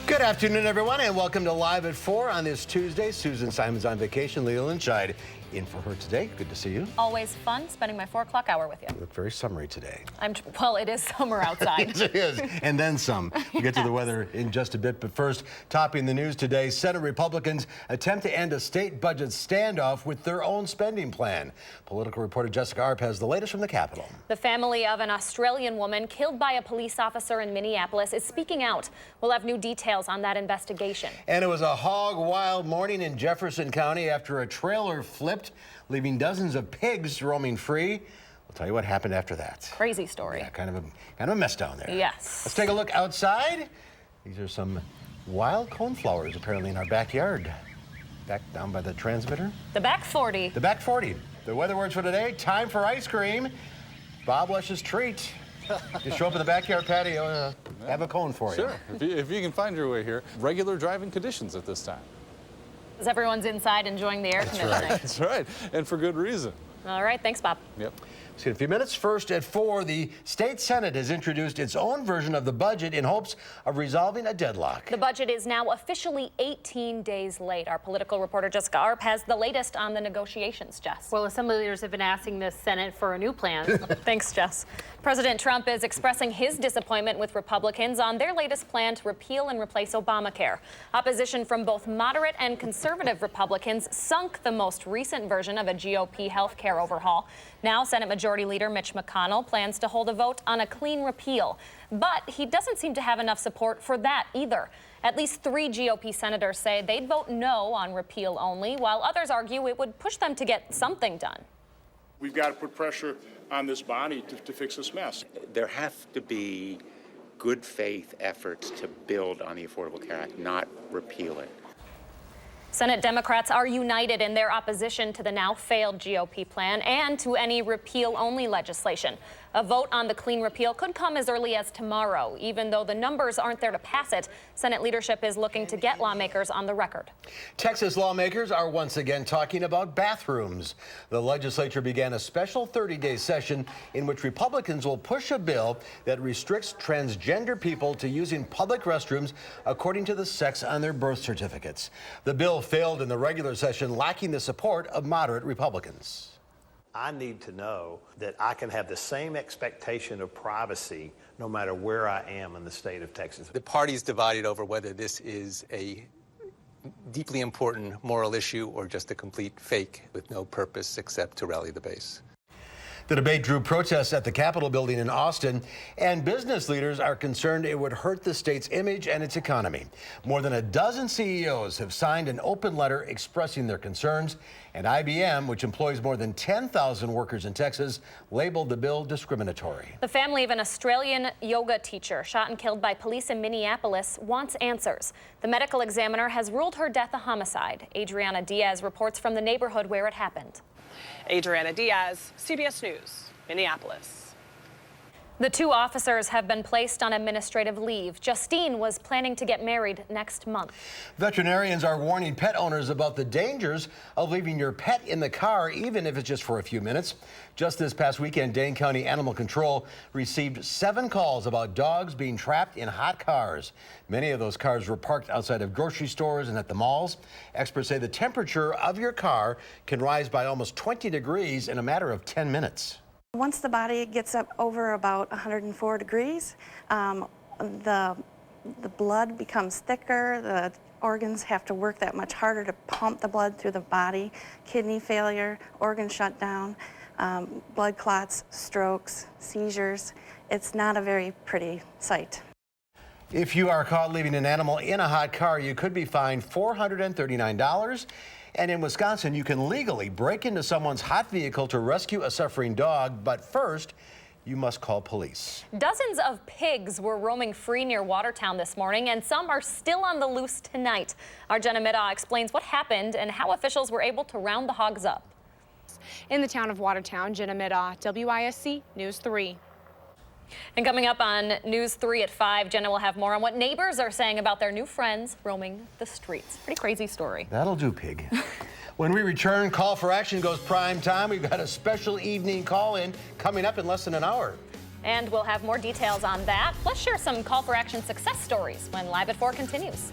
Good afternoon, everyone, and welcome to Live at 4 on this Tuesday. Susan Simon's on vacation. Leah Linscheid in for her today. Good to see you. Always fun spending my 4 o'clock hour with you. You look very summery today. Well, it is summer outside. Yes, it is. And then some. We'll get to the weather in just a bit. But first, topping the news today, Senate Republicans attempt to end a state budget standoff with their own spending plan. Political reporter Jessica Arp has the latest from the Capitol. The family of an Australian woman killed by a police officer in Minneapolis is speaking out. We'll have new details on that investigation. And it was a hog-wild morning in Jefferson County after a trailer flipped, leaving dozens of pigs roaming free. We'll tell you what happened after that. Crazy story. Yeah, kind of a mess down there. Yes. Let's take a look outside. These are some wild coneflowers apparently in our backyard. Back down by the transmitter. The back 40. The back 40. The weather words for today, time for ice cream. Bob Lush's treat. Just show up in the backyard patio, have a cone for you. Sure, if you can find your way here. Regular driving conditions at this time. As everyone's inside enjoying the air conditioning. That's right, and for good reason. All right, thanks, Bob. Yep. See you in a few minutes. First at 4, the state Senate has introduced its own version of the budget in hopes of resolving a deadlock. The budget is now officially 18 days late. Our political reporter Jessica Arp has the latest on the negotiations, Jess. Well, Assembly leaders have been asking the Senate for a new plan. Thanks, Jess. President Trump is expressing his disappointment with Republicans on their latest plan to repeal and replace Obamacare. Opposition from both moderate and conservative Republicans sunk the most recent version of a GOP health care overhaul. Now, Senate Majority Leader Mitch McConnell plans to hold a vote on a clean repeal. But he doesn't seem to have enough support for that either. At least 3 GOP senators say they'd vote no on repeal only, while others argue it would push them to get something done. We've got to put pressure on this body to fix this mess. There have to be good faith efforts to build on the Affordable Care Act, not repeal it. Senate Democrats are united in their opposition to the now failed GOP plan and to any repeal-only legislation. A vote on the clean repeal could come as early as tomorrow. Even though the numbers aren't there to pass it, Senate leadership is looking to get lawmakers on the record. Texas lawmakers are once again talking about bathrooms. The legislature began a special 30-day session in which Republicans will push a bill that restricts transgender people to using public restrooms according to the sex on their birth certificates. The bill failed in the regular session, lacking the support of moderate Republicans. I need to know that I can have the same expectation of privacy no matter where I am in the state of Texas. The party's divided over whether this is a deeply important moral issue or just a complete fake with no purpose except to rally the base. The debate drew protests at the Capitol building in Austin, and business leaders are concerned it would hurt the state's image and its economy. More than a dozen CEOs have signed an open letter expressing their concerns, and IBM, which employs more than 10,000 workers in Texas, labeled the bill discriminatory. The family of an Australian yoga teacher shot and killed by police in Minneapolis wants answers. The medical examiner has ruled her death a homicide. Adriana Diaz reports from the neighborhood where it happened. Adriana Diaz, CBS News, Minneapolis. The 2 officers have been placed on administrative leave. Justine was planning to get married next month. Veterinarians are warning pet owners about the dangers of leaving your pet in the car, even if it's just for a few minutes. Just this past weekend, Dane County Animal Control received 7 calls about dogs being trapped in hot cars. Many of those cars were parked outside of grocery stores and at the malls. Experts say the temperature of your car can rise by almost 20 degrees in a matter of 10 minutes. Once the body gets up over about 104 degrees, the blood becomes thicker, the organs have to work that much harder to pump the blood through the body, kidney failure, organ shutdown, blood clots, strokes, seizures. It's not a very pretty sight. If you are caught leaving an animal in a hot car, you could be fined $439. And in Wisconsin, you can legally break into someone's hot vehicle to rescue a suffering dog. But first, you must call police. Dozens of pigs were roaming free near Watertown this morning, and some are still on the loose tonight. Our Jenna Middaugh explains what happened and how officials were able to round the hogs up. In the town of Watertown, Jenna Middaugh, WISC News 3. And coming up on News 3 at 5, Jenna will have more on what neighbors are saying about their new friends roaming the streets. Pretty crazy story. That'll do, pig. When we return, Call for Action goes prime time. We've got a special evening call-in coming up in less than an hour. And we'll have more details on that. Let's share some call for action success stories when Live at 4 continues.